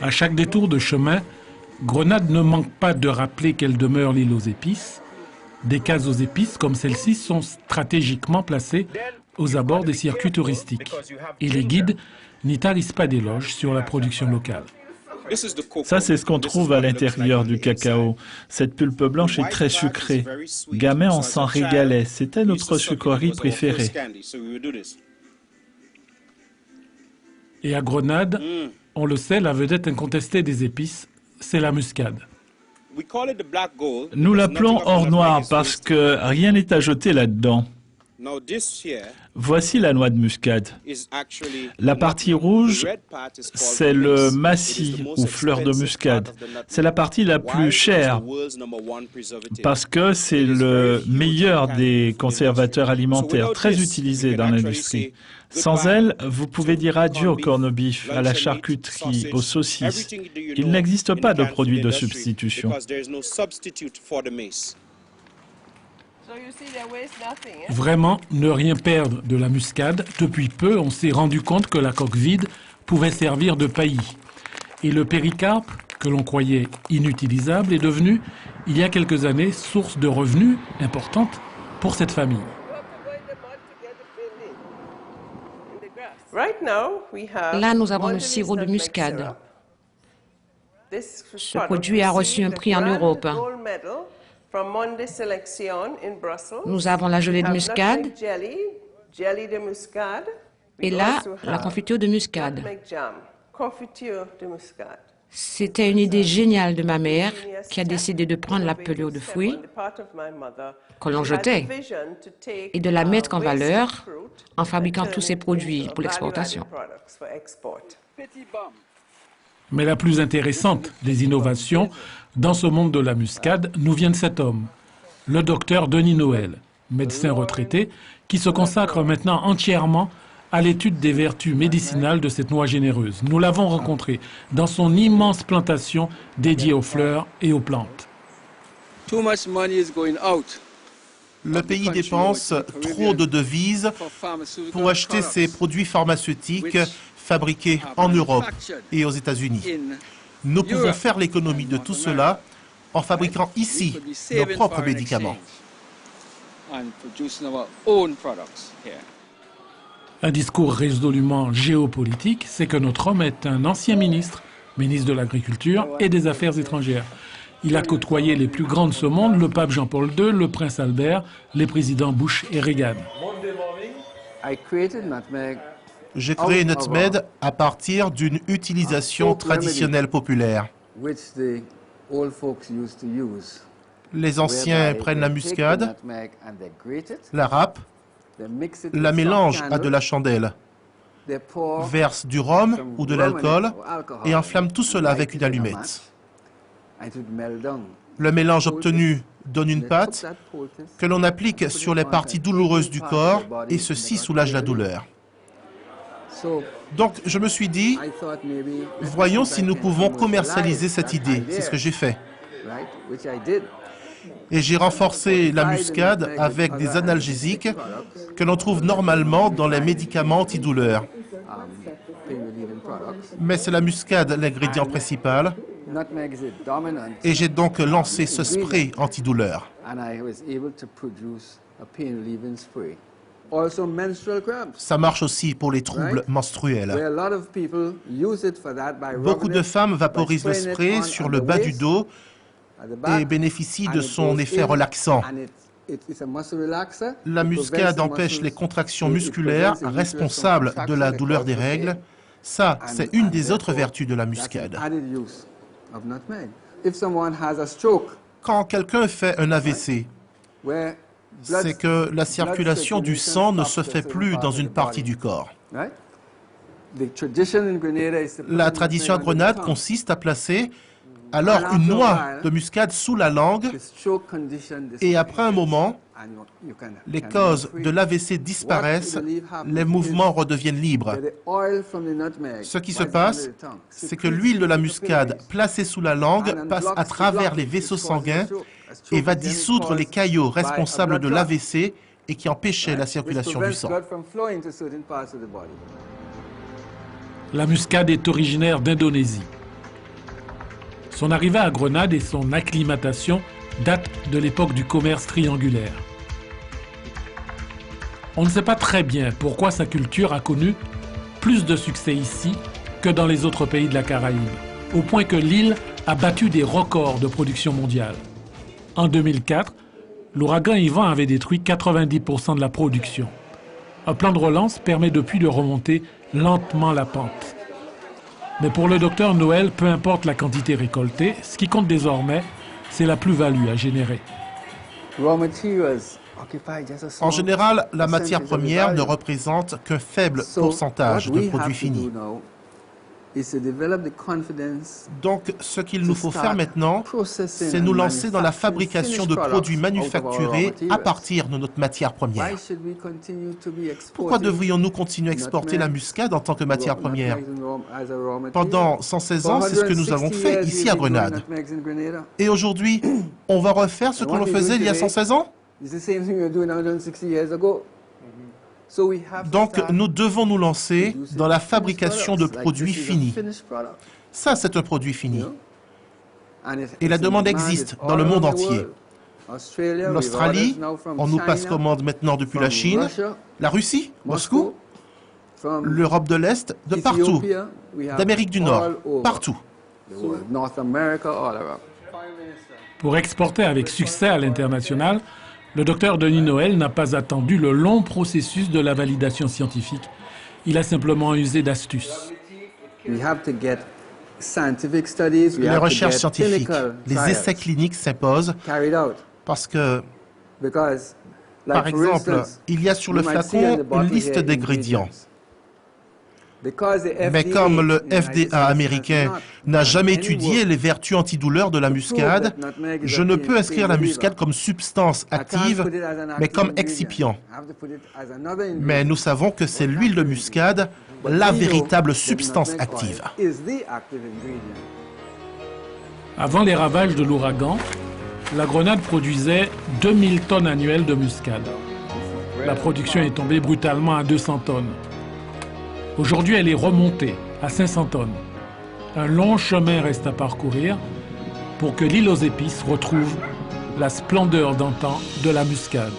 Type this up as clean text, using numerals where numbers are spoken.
À chaque détour de chemin, Grenade ne manque pas de rappeler qu'elle demeure l'île aux épices. Des cases aux épices comme celle-ci sont stratégiquement placées aux abords des circuits touristiques. Et les guides n'y tarissent pas d'éloges sur la production locale. Ça, c'est ce qu'on trouve à l'intérieur du cacao. Cette pulpe blanche est très sucrée. Gamin, on s'en régalait. C'était notre sucrerie préférée. Et à Grenade, on le sait, la vedette incontestée des épices, c'est la muscade. Nous l'appelons or noir parce que rien n'est à jeter là-dedans. Voici la noix de muscade. La partie rouge, c'est le massis ou fleur de muscade. C'est la partie la plus chère parce que c'est le meilleur des conservateurs alimentaires, très utilisé dans l'industrie. Sans elle, vous pouvez dire adieu au corned-beef, à la charcuterie, aux saucisses. Il n'existe pas de produit de substitution. Vraiment, ne rien perdre de la muscade. Depuis peu, on s'est rendu compte que la coque vide pouvait servir de paillis. Et le péricarpe, que l'on croyait inutilisable, est devenu, il y a quelques années, source de revenus importante pour cette famille. Là, nous avons le sirop de muscade. Ce produit a reçu un prix en Europe. Nous avons la gelée de muscade et là, la confiture de muscade. C'était une idée géniale de ma mère qui a décidé de prendre la pelure de fruits que l'on jetait et de la mettre en valeur en fabriquant tous ces produits pour l'exportation. Mais la plus intéressante des innovations dans ce monde de la muscade nous vient de cet homme, le docteur Denis Noël, médecin retraité, qui se consacre maintenant entièrement à l'étude des vertus médicinales de cette noix généreuse. Nous l'avons rencontré dans son immense plantation dédiée aux fleurs et aux plantes. Le pays dépense trop de devises pour acheter ces produits pharmaceutiques fabriqués en Europe et aux États-Unis. Nous pouvons faire l'économie de tout cela en fabriquant ici nos propres médicaments. Un discours résolument géopolitique, c'est que notre homme est un ancien ministre de l'Agriculture et des Affaires étrangères. Il a côtoyé les plus grands de ce monde, le pape Jean-Paul II, le prince Albert, les présidents Bush et Reagan. J'ai créé Nutmed à partir d'une utilisation traditionnelle populaire. Les anciens prennent la muscade, la râpent, la mélangent à de la chandelle, versent du rhum ou de l'alcool et enflamment tout cela avec une allumette. Le mélange obtenu donne une pâte que l'on applique sur les parties douloureuses du corps et ceci soulage la douleur. Donc je me suis dit, voyons si nous pouvons commercialiser cette idée. C'est ce que j'ai fait. Et j'ai renforcé la muscade avec des analgésiques que l'on trouve normalement dans les médicaments antidouleurs. Mais c'est la muscade l'ingrédient principal. Et j'ai donc lancé ce spray antidouleur. Ça marche aussi pour les troubles menstruels. Beaucoup de femmes vaporisent le spray sur le bas du dos et bénéficient de son effet relaxant. La muscade empêche les contractions musculaires responsables de la douleur des règles. Ça, c'est une des autres vertus de la muscade. Quand quelqu'un fait un AVC, c'est que la circulation du sang ne se fait plus dans une partie du corps. La tradition à Grenade consiste à placer alors une noix de muscade sous la langue et après un moment, les causes de l'AVC disparaissent, les mouvements redeviennent libres. Ce qui se passe, c'est que l'huile de la muscade placée sous la langue passe à travers les vaisseaux sanguins et va dissoudre les caillots responsables de l'AVC et qui empêchaient la circulation du sang. La muscade est originaire d'Indonésie. Son arrivée à Grenade et son acclimatation datent de l'époque du commerce triangulaire. On ne sait pas très bien pourquoi sa culture a connu plus de succès ici que dans les autres pays de la Caraïbe, au point que l'île a battu des records de production mondiale. En 2004, l'ouragan Ivan avait détruit 90% de la production. Un plan de relance permet depuis de remonter lentement la pente. Mais pour le docteur Noël, peu importe la quantité récoltée, ce qui compte désormais, c'est la plus-value à générer. En général, la matière première ne représente qu'un faible pourcentage de produits finis. Donc, ce qu'il nous faut faire maintenant, c'est nous lancer dans la fabrication de produits manufacturés à partir de notre matière première. Pourquoi devrions-nous continuer à exporter la muscade en tant que matière première? Pendant 116 ans, c'est ce que nous avons fait ici à Grenade. Et aujourd'hui, on va refaire ce qu'on faisait il y a 116 ans? Donc, nous devons nous lancer dans la fabrication de produits finis. Ça, c'est un produit fini. Et la demande existe dans le monde entier. L'Australie, on nous passe commande maintenant depuis la Chine, la Russie, Moscou, l'Europe de l'Est, de partout, d'Amérique du Nord, partout. Pour exporter avec succès à l'international, le docteur Denis Noël n'a pas attendu le long processus de la validation scientifique. Il a simplement usé d'astuces. Les recherches scientifiques, les essais cliniques s'imposent parce que, par exemple, il y a sur le flacon une liste d'ingrédients. Mais comme le FDA américain n'a jamais étudié les vertus antidouleurs de la muscade, je ne peux inscrire la muscade comme substance active, mais comme excipient. Mais nous savons que c'est l'huile de muscade, la véritable substance active. Avant les ravages de l'ouragan, la Grenade produisait 2000 tonnes annuelles de muscade. La production est tombée brutalement à 200 tonnes. Aujourd'hui, elle est remontée à 500 tonnes. Un long chemin reste à parcourir pour que l'île aux épices retrouve la splendeur d'antan de la muscade.